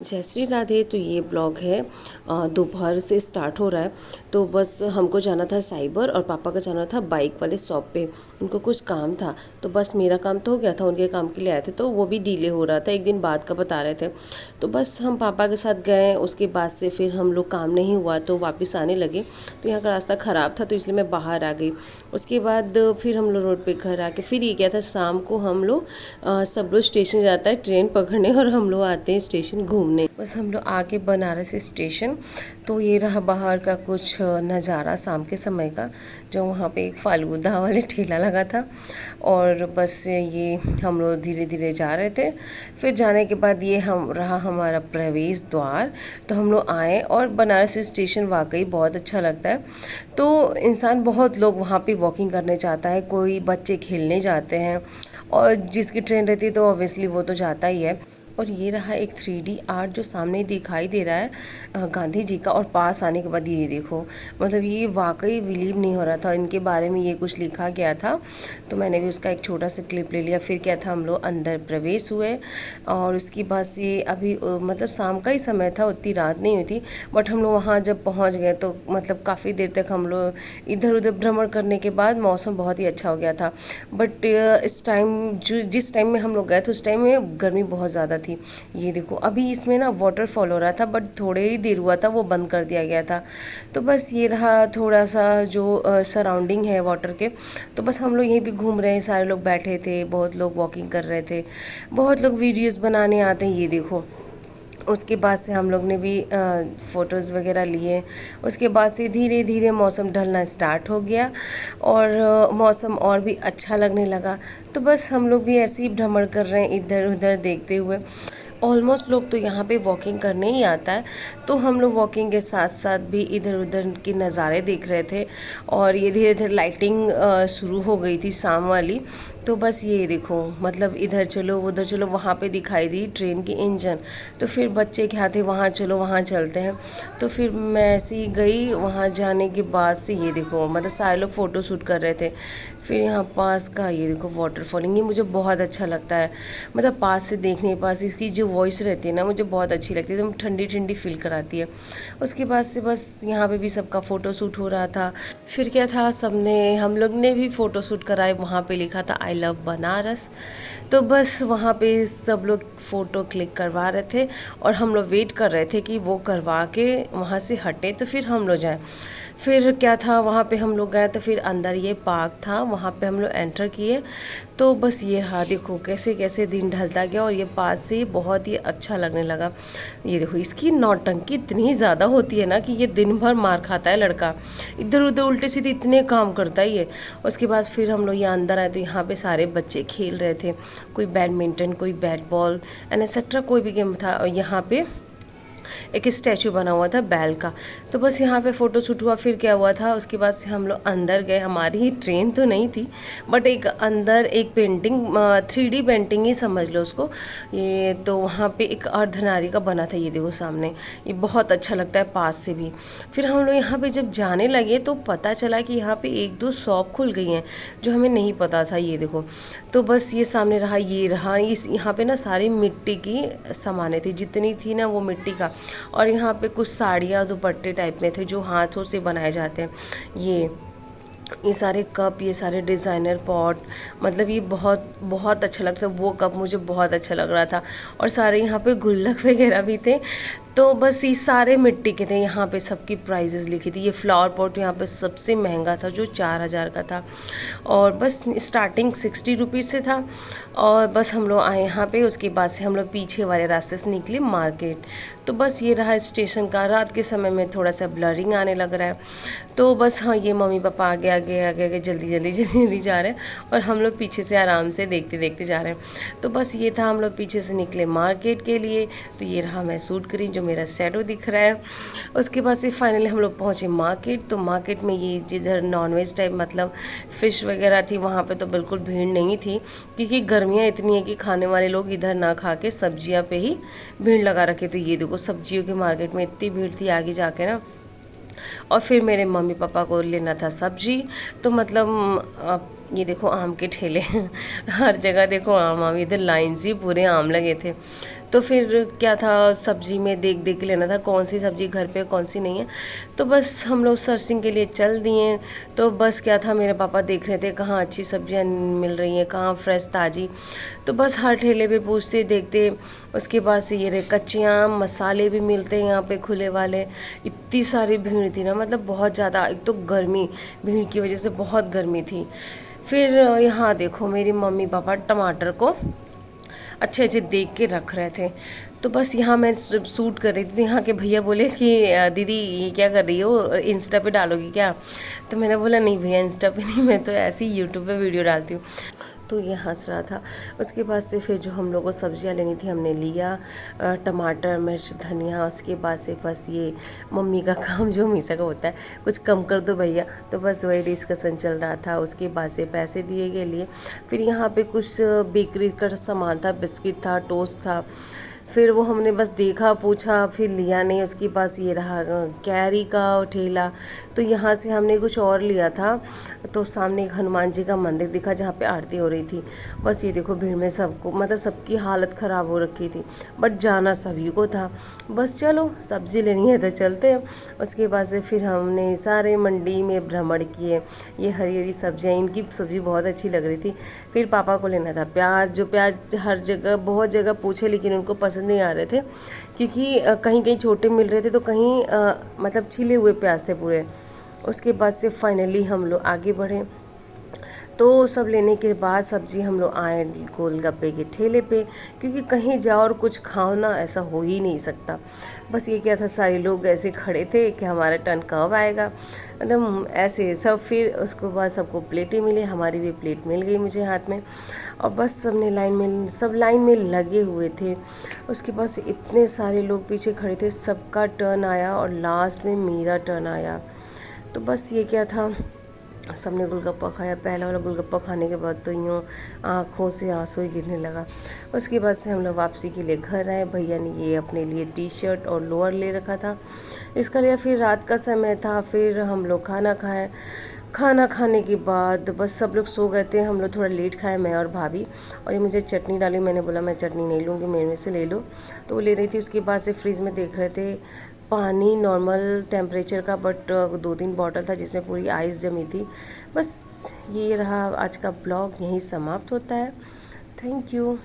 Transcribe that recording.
जय श्री राधे। तो ये ब्लॉग है दोपहर से स्टार्ट हो रहा है। तो बस हमको जाना था साइबर और पापा का जाना था बाइक वाले शॉप पे। उनको कुछ काम था, तो बस मेरा काम तो हो गया था, उनके काम के लिए आए थे, तो वो भी डिले हो रहा था, एक दिन बाद का बता रहे थे। तो बस हम पापा के साथ गए, उसके बाद से फिर हम लोग काम नहीं हुआ तो वापस आने लगे। तो यहाँ का रास्ता ख़राब था तो इसलिए मैं बाहर आ गई। उसके बाद फिर हम लोग रोड पे घर आके फिर ये क्या था, शाम को हम लोग सब लोग स्टेशन जाता है ट्रेन पकड़ने और हम लोग आते हैं स्टेशन घूमने। बस हम लोग आके बनारस स्टेशन। तो ये रहा बाहर का कुछ नज़ारा शाम के समय का, जो वहाँ पे एक फालूदा वाले ठेला लगा था। और बस ये हम लोग धीरे धीरे जा रहे थे। फिर जाने के बाद ये हम रहा हमारा प्रवेश द्वार। तो हम लोग आए और बनारस स्टेशन वाकई बहुत अच्छा लगता है। तो इंसान बहुत लोग वहाँ पे वॉकिंग करने जाता है, कोई बच्चे खेलने जाते हैं, और जिसकी ट्रेन रहती है तो ऑब्वियसली वो तो जाता ही है। और ये रहा एक 3D आर्ट जो सामने दिखाई दे रहा है गांधी जी का। और पास आने के बाद ये देखो, मतलब ये वाकई बिलीव नहीं हो रहा था, इनके बारे में ये कुछ लिखा गया था। तो मैंने भी उसका एक छोटा सा क्लिप ले लिया। फिर क्या था, हम लोग अंदर प्रवेश हुए और उसके बाद से अभी मतलब शाम का ही समय था, उतनी रात नहीं हुई थी। बट हम लोग वहाँ जब पहुँच गए तो मतलब काफ़ी देर तक हम लोग इधर उधर भ्रमण करने के बाद मौसम बहुत ही अच्छा हो गया था। बट इस टाइम जिस टाइम में हम लोग गए थे उस टाइम में गर्मी बहुत ज़्यादा थी। ये देखो, अभी इसमें ना वाटरफॉल हो रहा था, बट थोड़े ही देर हुआ था, वो बंद कर दिया गया था। तो बस ये रहा थोड़ा सा जो सराउंडिंग है वाटर के। तो बस हम लोग यहीं पे घूम रहे हैं, सारे लोग बैठे थे, बहुत लोग वॉकिंग कर रहे थे, बहुत लोग वीडियोस बनाने आते हैं, ये देखो। उसके बाद से हम लोग ने भी फ़ोटोज़ वगैरह लिए। उसके बाद से धीरे धीरे मौसम ढलना स्टार्ट हो गया और मौसम और भी अच्छा लगने लगा। तो बस हम लोग भी ऐसे ही भ्रमण कर रहे हैं इधर उधर देखते हुए। ऑलमोस्ट लोग तो यहाँ पे वॉकिंग करने ही आता है, तो हम लोग वॉकिंग के साथ साथ भी इधर उधर के नज़ारे देख रहे थे। और ये धीरे धीरे लाइटिंग शुरू हो गई थी शाम वाली। तो बस ये देखो, मतलब इधर चलो उधर चलो, वहाँ पे दिखाई दी ट्रेन की इंजन। तो फिर बच्चे क्या थे, वहाँ चलो वहाँ चलते हैं। तो फिर मैं ऐसे ही गई, वहाँ जाने के बाद से ये देखो, मतलब सारे लोग फ़ोटो शूट कर रहे थे। फिर यहाँ पास का ये देखो वाटरफॉलिंग, ये मुझे बहुत अच्छा लगता है। मतलब पास से देखने, पास इसकी जो वॉइस रहती है ना, मुझे बहुत अच्छी लगती है, एकदम ठंडी ठंडी फील कराती है। उसके बाद से बस यहाँ पे भी सबका फ़ोटो शूट हो रहा था। फिर क्या था, सबने हम लोग ने भी फ़ोटो शूट कराए। वहाँ पे लिखा था आई लव बनारस। तो बस वहाँ पे सब लोग फ़ोटो क्लिक करवा रहे थे और हम लोग वेट कर रहे थे कि वो करवा के वहाँ से हटे तो फिर हम लोग जाएँ। फिर क्या था, वहाँ पे हम लोग गए तो फिर अंदर ये पार्क था, वहाँ पे हम लोग एंटर किए। तो बस ये रहा, देखो कैसे कैसे दिन ढलता गया और ये पास से बहुत ही अच्छा लगने लगा। ये देखो, इसकी नौटंकी इतनी ज़्यादा होती है ना कि ये दिन भर मार खाता है लड़का, इधर उधर उल्टे सीधे इतने काम करता ही है। उसके बाद फिर हम लोग यहाँ अंदर आए तो यहाँ पे सारे बच्चे खेल रहे थे, कोई बैडमिंटन, कोई बैट बॉल एंड एक्सेट्रा, कोई भी गेम था। और यहाँ पे एक स्टैचू बना हुआ था बैल का। तो बस यहाँ पे फ़ोटो शूट हुआ। फिर क्या हुआ था, उसके बाद से हम लोग अंदर गए। हमारी ही ट्रेन तो नहीं थी, बट एक अंदर एक पेंटिंग, 3D पेंटिंग ही समझ लो उसको। ये तो वहाँ पे एक अर्धनारी का बना था, ये देखो सामने, ये बहुत अच्छा लगता है पास से भी। फिर हम लोग यहाँ पे जब जाने लगे तो पता चला कि यहाँ पे एक दो शॉप खुल गई हैं, जो हमें नहीं पता था, ये देखो। तो बस ये सामने रहा, ये रहा, इस यहाँ पे ना सारी मिट्टी की सामानें थी, जितनी थी ना वो मिट्टी का। और यहाँ पे कुछ साड़ियाँ दुपट्टे टाइप में थे जो हाथों से बनाए जाते हैं। ये सारे कप, ये सारे डिज़ाइनर पॉट, मतलब ये बहुत बहुत अच्छा लगता है। वो कप मुझे बहुत अच्छा लग रहा था। और सारे यहाँ पे गुल्लक वगैरह भी थे। तो बस ये सारे मिट्टी के थे। यहाँ पे सबकी प्राइजेस लिखी थी। ये फ्लावर पॉट यहाँ पे सबसे महंगा था, जो 4000 का था। और बस स्टार्टिंग 60 रुपीज़ से था। और बस हम लोग आए यहाँ पे। उसके बाद से हम लोग पीछे वाले रास्ते से निकले मार्केट। तो बस ये रहा स्टेशन का। रात के समय में थोड़ा सा ब्लरिंग आने लग रहा है। तो बस हाँ, ये मम्मी पापा आगे आगे आगे आगे जल्दी जल्दी जल्दी जल्दी जा रहे हैं और हम लोग पीछे से आराम से देखते देखते जा रहे हैं। तो बस ये था, हम लोग पीछे से निकले मार्केट के लिए। तो ये रहा, मैं सूट करी, जो मेरा शैडो दिख रहा है। उसके बाद से फाइनली हम लोग पहुँचे मार्केट। तो मार्केट में ये जिधर नॉनवेज टाइप, मतलब फ़िश वगैरह थी, वहाँ पे तो बिल्कुल भीड़ नहीं थी, क्योंकि गर्मियाँ इतनी है कि खाने वाले लोग इधर ना खा के सब्जियाँ पे ही भीड़ लगा रखे। तो ये देखो, सब्जियों के मार्केट में इतनी भीड़ थी आगे जाके ना। और फिर मेरे मम्मी पापा को लेना था सब्जी। तो मतलब ये देखो आम के ठेले हर जगह देखो आम आम, इधर लाइन से पूरे आम लगे थे। तो फिर क्या था, सब्जी में देख देख के लेना था कौन सी सब्जी घर पे कौन सी नहीं है। तो बस हम लोग सर्चिंग के लिए चल दिए। तो बस क्या था, मेरे पापा देख रहे थे कहाँ अच्छी सब्जियाँ मिल रही हैं, कहाँ फ्रेश ताज़ी। तो बस हर ठेले पे पूछते देखते। उसके बाद से ये रहे कच्चे आम, मसाले भी मिलते हैं यहाँ पे खुले वाले। इतनी सारी भीड़ थी ना, मतलब बहुत ज़्यादा। एक तो गर्मी, भीड़ की वजह से बहुत गर्मी थी। फिर यहाँ देखो मेरी मम्मी पापा टमाटर को अच्छे अच्छे देख के रख रहे थे। तो बस यहाँ मैं शूट कर रही थी, यहाँ के भैया बोले कि दीदी ये क्या कर रही हो, इंस्टा पे डालोगी क्या? तो मैंने बोला नहीं भैया, इंस्टा पे नहीं, मैं तो ऐसे ही यूट्यूब पे वीडियो डालती हूँ। तो ये हंस रहा था। उसके बाद से फिर जो हम लोग को सब्जियाँ लेनी थी हमने लिया, टमाटर, मिर्च, धनिया। उसके बाद से बस ये मम्मी का काम जो हमेशा का होता है, कुछ कम कर दो भैया। तो बस वही डिस्कशन चल रहा था। उसके बाद से पैसे दिए गए लिए। फिर यहाँ पे कुछ बेकरी का सामान था, बिस्किट था, टोस्ट था। फिर वो हमने बस देखा, पूछा, फिर लिया नहीं। उसके पास ये रहा कैरी का ठेला। तो यहाँ से हमने कुछ और लिया था। तो सामने एक हनुमान जी का मंदिर दिखा जहाँ पे आरती हो रही थी। बस ये देखो भीड़ में सबको, मतलब सबकी हालत ख़राब हो रखी थी, बट जाना सभी को था। बस चलो सब्ज़ी लेनी है तो चलते हैं। उसके बाद से फिर हमने सारे मंडी में भ्रमण किए। ये हरी हरी सब्जियाँ, इनकी सब्ज़ी बहुत अच्छी लग रही थी। फिर पापा को लेना था प्याज, जो प्याज हर जगह बहुत जगह पूछे लेकिन उनको पसंद नहीं आ रहे थे, क्योंकि कहीं कहीं छोटे मिल रहे थे तो कहीं मतलब छिले हुए प्याज थे पूरे। उसके बाद से फाइनली हम लोग आगे बढ़े। तो सब लेने के बाद सब्ज़ी हम लोग आए गोलगप्पे के ठेले पे, क्योंकि कहीं जाओ और कुछ खाओ ना, ऐसा हो ही नहीं सकता। बस ये क्या था, सारे लोग ऐसे खड़े थे कि हमारा टर्न कब आएगा, एकदम ऐसे सब। फिर उसके बाद सबको प्लेटें मिली, हमारी भी प्लेट मिल गई मुझे हाथ में। और बस सबने सब लाइन में लगे हुए थे। उसके बाद से इतने सारे लोग पीछे खड़े थे, सबका टर्न आया और लास्ट में मेरा टर्न आया। तो बस ये क्या था, सबने गोलगप्पा खाया। पहला वाला गोलगप्पा खाने के बाद तो यूँ आँखों से आंसू ही गिरने लगा। उसके बाद से हम लोग वापसी के लिए घर आए। भैया ने ये अपने लिए टी शर्ट और लोअर ले रखा था, इसका लिया। फिर रात का समय था, फिर हम लोग खाना खाए। खाना खाने के बाद बस सब लोग सो गए थे, हम लोग थोड़ा लेट खाए, मैं और भाभी। और ये मुझे चटनी डाली, मैंने बोला मैं चटनी नहीं लूँगी, मेरे में से ले लो। तो वो ले रही थी। उसके बाद से फ्रिज में देख रहे थे पानी नॉर्मल टेम्परेचर का, बट 2-3 बॉटल था जिसमें पूरी आइस जमी थी। बस ये रहा आज का ब्लॉग, यहीं समाप्त होता है। Thank you.